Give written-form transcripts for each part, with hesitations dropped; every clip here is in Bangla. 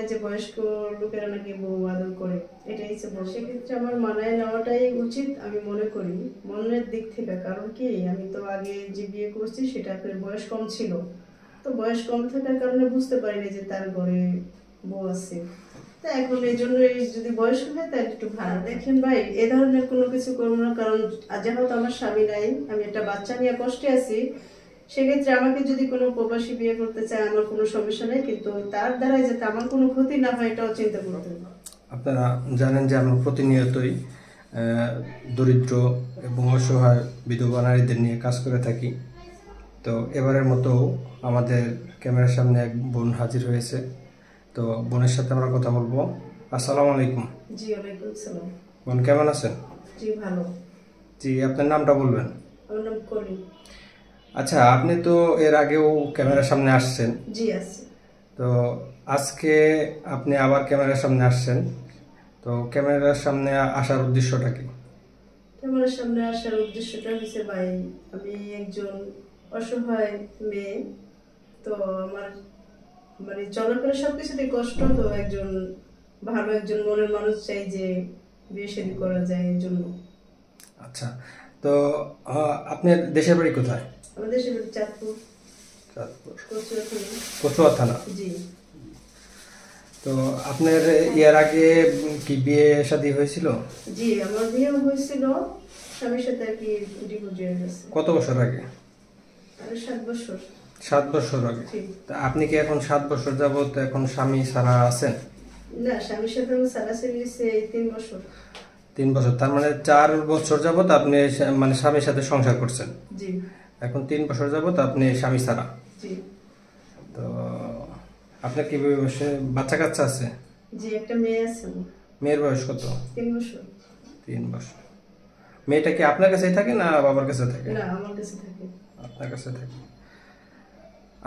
যে বয়স্ক লোকেরা নাকি বউ আদর করে, এটাই হচ্ছে বড়। সেক্ষেত্রে আমার মানায় নেওয়াটাই উচিত আমি মনে করি মনের দিক থেকে। কারণ কি, আমি তো আগে যে বিয়ে করছি সেটা আপনার বয়স কম ছিল, তো বয়স কম থাকার কারণে বুঝতে পারিনি যে তার ঘরে বউ আছে। তা এখন এই জন্য যদি বয়স হয় তাহলে একটু ভালো। দেখেন ভাই, এ ধরনের কোনো কিছু করবো না, কারণ যেহেতু আমার স্বামী নাই, আমি একটা বাচ্চা নিয়ে কষ্টে আছি। সেক্ষেত্রে আমাকে যদি কোনো প্রবাসী বিয়ে করতে চায় আমার কোনো সমস্যা নেই, কিন্তু তার দ্বারা যাতে আমার কোনো ক্ষতি না হয় এটাও চিন্তা করতে হবে। আপনারা জানেন যে আমরা প্রতিনিয়তই দরিদ্র এবং অসহায় বিধবা নারীদের নিয়ে কাজ করে থাকি। তো এবারের মতো আমাদের ক্যামেরার সামনে এক বোন হাজির হয়েছে। তো বোনের সাথে আমরা কথা বলবো। আসসালামু আলাইকুম। জি ওয়ালাইকুম সালাম। বোন কেমন আছেন? জি ভালো। জি, আপনার নামটা বলবেন? আমার নাম কলি। আচ্ছা, আপনি তো এর আগেও ক্যামেরার সামনে আসছেন। জি আছে। তো আজকে আপনি আবার ক্যামেরার সামনে আসছেন, তো ক্যামেরার সামনে আসার উদ্দেশ্যটা কি? ক্যামেরার সামনে আসার উদ্দেশ্যটা হচ্ছে ভাই, আমি একজন অসহায় মেয়ে, তো আমার মানে চলাফেরা সবকিছুতে কষ্ট, তো একজন ভালো একজন মনের মানুষ চাই যে বিয়ে শাদী করা যায় এর জন্য। আচ্ছা, তো আপনার দেশের বাড়ি কোথায়? আমাদের দেশের বাড়ি চাঁদপুর, কচুয়া থানা। জি। তো আপনার এর আগে কি বিয়ে শাদী হয়েছিল? জি আমার বিয়ে হয়েছিল, স্বামীর সাথে আর কি ডিভোর্স হয়ে গেছে। কত বছর আগে? 7 বছর। 7 বছর আগে। তা আপনি কি এখন 7 বছর যাবত এখন স্বামী ছাড়া আছেন? না, স্বামীর সাথে আমি সারাসারি হয়েছে 3 বছর। 3 বছর, তার মানে 4 বছর যাবত আপনি মানে স্বামীর সাথে সংসার করছেন। জি। এখন 3 বছর যাবত আপনি স্বামী ছাড়া। জি। তো আপনার কি বাচ্চা কাচ্চা আছে? জি একটা মেয়ে আছে। মেয়ের বয়স কত? 3 বছর। 3 বছর। মেয়েটা কি আপনার কাছেই থাকে না বাবার কাছে থাকে? না, আমার কাছে থাকে। আপনার কাছে থাকে।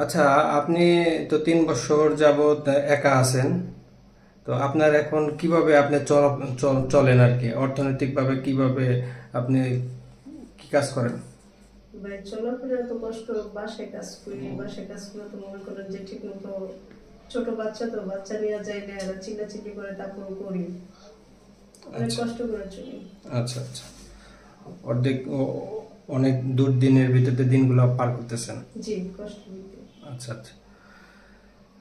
আচ্ছা, আপনি তো 3 বছর যাবত একা আছেন, তো আপনার এখন কিভাবে আপনি চলেন আর কি, অর্থনৈতিকভাবে কিভাবে আপনি কি কাজ করেন? ভাই চলাফেরা তো কষ্ট, বাসায় কাজ করি, বাসায় কাজ করে তো মনে করেন যে ঠিক মতো ছোট বাচ্চা, তো বাচ্চা নিয়ে যাই না, এরা চিল্লাচিল্লি করে তারপর করি, অনেক কষ্ট করে চলি। আচ্ছা আচ্ছা, অর্ধেক অনেক দুর্দিনের ভিতরে দিনগুলো পার করতেছেন। জি, কষ্ট। আচ্ছা আচ্ছা,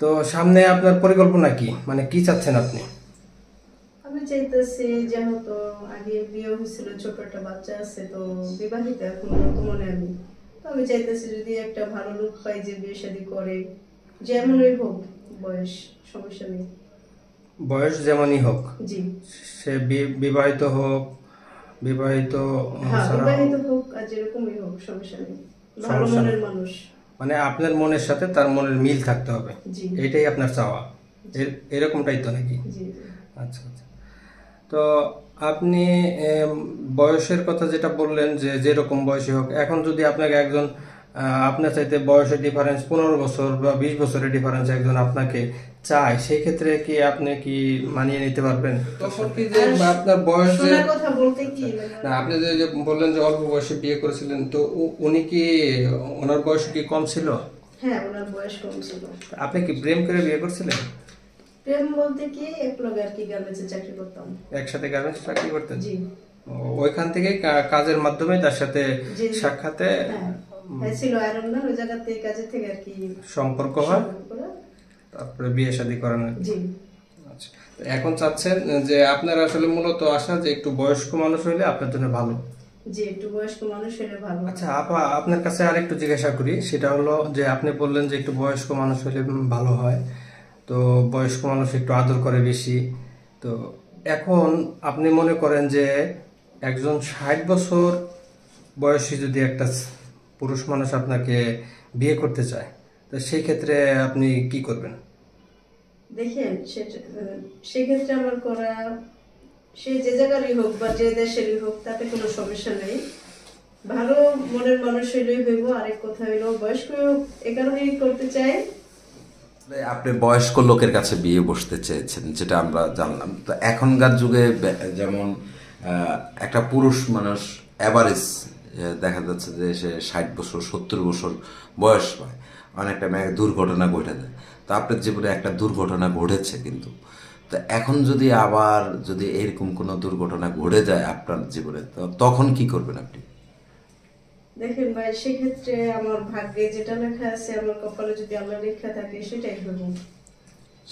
তো সামনে আপনার পরিকল্পনা কি, মানে কি চাচ্ছেন আপনি? আমি চাইতেছি, যেহেতু আগে বিয়ে হয়েছিল, ছোট একটা বাচ্চা আছে, তো বিবাহিত এখন বর্তমানে আমি, তো আমি চাইতেছি যদি একটা ভালো লোক পাই যে বিয়ে শাদী করে, যেমনই হোক বয়স, সমস্যা নেই। বয়স যেমনই হোক, জি, সে বিবাহিত হোক, বিবাহিত বিবাহিত হোক আর যেরকমই হোক সমস্যা নেই, ভালো মনের মানুষ, মানে আপনার মনের সাথে তার মনের মিল থাকতে হবে, এটাই আপনার চাওয়া, এরকমটাই তো নাকি? আচ্ছা আচ্ছা, তো আপনি বয়সের কথা যেটা বললেন যে যেরকম বয়সী হোক, এখন যদি আপনাকে একজন আপনার চাইতে বয়সের ডিফারেন্স 15 বছর বা 20 বছরের ডিফারেন্স একজন আপনাকে চায়, সেই ক্ষেত্রে কি আপনি কি মানিয়ে নিতে পারবেন? তখন কি যে আপনার বয়স যে কথা বলতে কি না, আপনি যে বললেন যে অল্প বয়সে বিয়ে করেছিলেন, তো উনি কি, ওনার বয়স কি কম ছিল? হ্যাঁ, ওনার বয়স কম ছিল। আপনি কি প্রেম করে বিয়ে করছিলেন? প্রেম বলতে কি, একলগে আর কি গার্মেন্টসে চাকরি করতাম, একসাথে গার্মেন্টসে চাকরি করতেন? জি। ওইখান থেকে কাজের মাধ্যমে তার সাথে সাক্ষাতে ছিল আয়রন না, ওই জায়গাতে কাজের থেকে আর কি সম্পর্ক হয়, তারপরে বিয়ে শাদী করেন। জি। আচ্ছা, এখন চাচ্ছেন যে আপনার আসলে মূলত আশা যে একটু বয়স্ক মানুষ হইলে আপনার জন্য ভালো। জি, একটু বয়স্ক মানুষ হলে ভালো। আচ্ছা আপা, আপনার কাছে আরেকটু জিজ্ঞাসা করি, সেটা হলো যে আপনি বললেন যে একটু বয়স্ক মানুষ হলে ভালো হয়, তো বয়স্ক মানুষ একটু আদর করে বেশি, তো এখন আপনি মনে করেন যে একজন 60 বছর বয়সী যদি একটা পুরুষ মানুষ আপনাকে বিয়ে করতে চায়, তো সেই ক্ষেত্রে আপনি কি করবেন? দেখেন, সেক্ষেত্রে আমার করা, সে যে জায়গারই হোক বা যে দেশেরই হোক তাতে কোনো সমস্যা নেই, ভালো মনের মানুষ হইলেই হইব। আরেক কথা হইলো বয়স্ক এ কারণেই করতে চাই। আপনি বয়স্ক লোকের কাছে বিয়ে বসতে চেয়েছেন, যেটা আমরা জানলাম। তো এখনকার যুগে যেমন একটা পুরুষ মানুষ অ্যাভারেজ দেখা যাচ্ছে যে সে 60 বছর 70 বছর বয়স পায়, অনেকটা মেয়ে দুর্ঘটনা ঘটে যায়। তো তো আপনার জীবনে একটা দুর্ঘটনা ঘটেছে কিন্তু, তো এখন যদি আবার যদি এরকম কোনো দুর্ঘটনা ঘটে যায় আপনার জীবনে, তো তখন কি করবেন আপনি? দেখেন ভাই, সেক্ষেত্রে আমার ভাগ্যে যেটা লেখা আছে, আমার কপালে যদি আল্লাহ লেখা থাকে সেটাই হবে।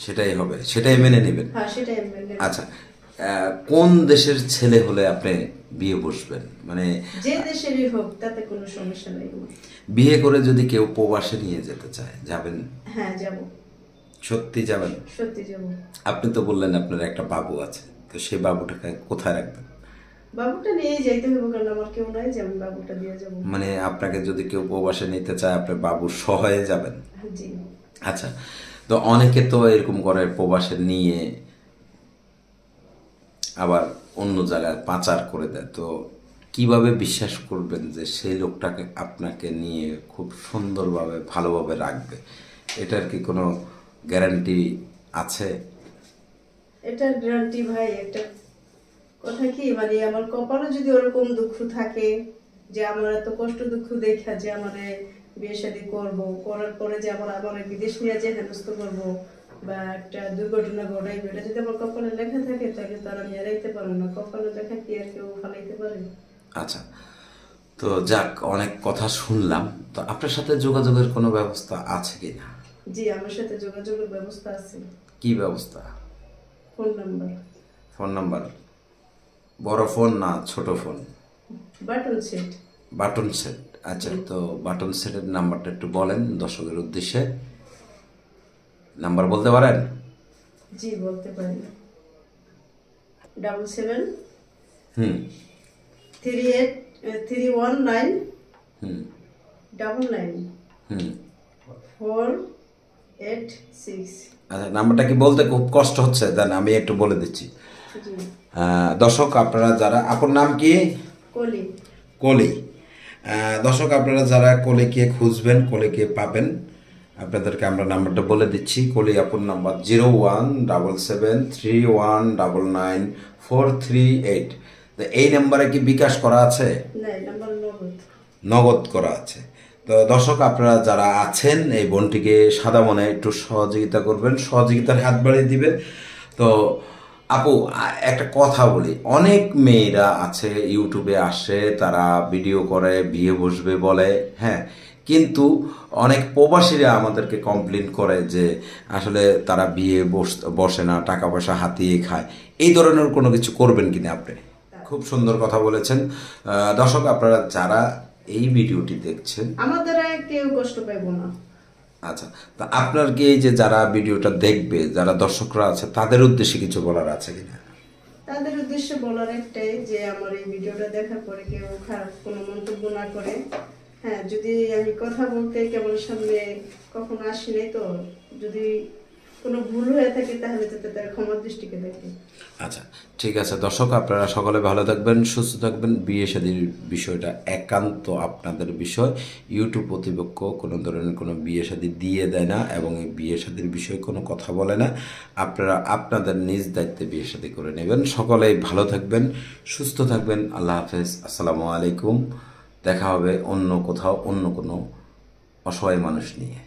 সেটাই হবে, সেটাই মেনে নেবেন? হ্যাঁ, সেটাই মেনে। আচ্ছা, কোন দেশের ছেলে হলে আপনি বিয়ে বসবেন? মানে যে দেশেরই হোক তাতে কোনো সমস্যা নেই। বিয়ে করে যদি কেউ প্রবাসে নিয়ে যেতে চায়, যাবেন? হ্যাঁ, যাব। সত্যি যাবেন? সত্যি যাব। আপনি তো বললেন আপনার একটা বাবু আছে, তো সেই বাবুটাকে কোথায় রাখবেন? বাবুটা নিয়ে যাইতে হবে, কারণ আমার কেউ নাই যে আমি বাবুটা দিয়ে যাব। মানে আপনাকে যদি কেউ প্রবাসে নিতে চায়, আপনার বাবু সহায়ে যাবেন? জি। আচ্ছা, তো অনেকে তো এরকম করে প্রবাসে নিয়ে আবার অন্য জায়গায় পাচার করে দেয়, তো কিভাবে বিশ্বাস করবেন যে সেই লোকটাকে আপনাকে নিয়ে খুব সুন্দরভাবে ভালোভাবে রাখবে? এটার কি কোনো গ্যারান্টি আছে? এটার গ্যারান্টি ভাই একটা কথা কি, মানে আমার কপালে যদি ওরকম দুঃখ থাকে যে আমার এত কষ্ট দুঃখ দেখা যে আমার বিয়ে শাদী করবো, করার পরে যে আমার বিদেশ নিয়ে যে হেনস্থ করবো বা একটা দুর্ঘটনা ঘটাইবে, এটা যদি আমার কপালে লেখা থাকে তাহলে তো আর আমি এড়াইতে পারবো না। কপালে লেখা কি আর কেউ ফালাইতে পারে? আচ্ছা, তো যাক, অনেক কথা শুনলাম, তো আপনার সাথে যোগাযোগের কোনো ব্যবস্থা আছে কি না? জি, আমার সাথে যোগাযোগের ব্যবস্থা আছে। কি ব্যবস্থা? Phone number. Phone number? বড় ফোন না ছোট phone? Button set. Button set. আচ্ছা, তো বাটন সেটের নাম্বারটা একটু বলেন দর্শকের উদ্দেশ্যে। নাম্বার বলতে পারেন? জি, বলতে পারি। 77 38 319 99 486। আচ্ছা, নাম্বারটা কি বলতে খুব কষ্ট হচ্ছে? দেন আমি একটু বলে দিচ্ছি। দর্শক আপনারা যারা, আপনার নাম কি? কলি। কলি। দর্শক আপনারা যারা কলিকে খুঁজবেন, কলিকে পাবেন, আপনাদেরকে আমরা নাম্বারটা বলে দিচ্ছি। কলি আপুর নাম্বার 017731999438। তো এই নাম্বারে কি বিকাশ করা আছে? নগদ করা আছে। তো দর্শক আপনারা যারা আছেন, এই বোনটিকে সাদা মনে একটু সহযোগিতা করবেন, সহযোগিতার হাত বাড়িয়ে দিবেন। তো আপু, একটা কথা বলি, অনেক মেয়েরা আছে ইউটিউবে আসে, তারা ভিডিও করে বিয়ে বসবে বলে, হ্যাঁ, কিন্তু অনেক প্রবাসীরা আমাদেরকে কমপ্লেন করে যে আসলে তারা বিয়ে বসে না, টাকা পয়সা হাতিয়ে খায়। এই ধরনের কোনো কিছু করবেন কিনা আপনি? খুব সুন্দর কথা বলেছেন। দর্শক আপনারা যারা এই ভিডিওটি দেখছেন, আমার দ্বারা কেউ কষ্ট পাইব না। আচ্ছা, তা আপনার কি এই যে যারা ভিডিওটা দেখবে, যারা দর্শকরা আছে, তাদের উদ্দেশ্যে কিছু বলার আছে কিনা? তাদের উদ্দেশ্যে বলার একটাই যে আমার এই ভিডিওটা দেখার পরে কেউ খারাপ কোনো মন্তব্য না করে। হ্যাঁ, যদি আমি কথা বলতে কেবল সামনে কখনো আসি নাই, তো যদি কোনো ভুল হয়ে থাকে তাহলে যাতে তার ক্ষমার দৃষ্টিকে দেখে। আচ্ছা, ঠিক আছে। দর্শক আপনারা সকলে ভালো থাকবেন, সুস্থ থাকবেন। বিয়ে শাদীর বিষয়টা একান্ত আপনাদের বিষয়। ইউটিউব কর্তৃপক্ষ কোনো ধরনের কোনো বিয়ে শাদী দিয়ে দেয় না এবং এই বিয়ে শাদীর বিষয়ে কোনো কথা বলে না। আপনারা আপনাদের নিজ দায়িত্বে বিয়ে শাদী করে নেবেন। সকলেই ভালো থাকবেন, সুস্থ থাকবেন। আল্লাহ হাফেজ, আসসালামু আলাইকুম। দেখা হবে অন্য কোথাও অন্য কোনো অসহায় মানুষ নিয়ে।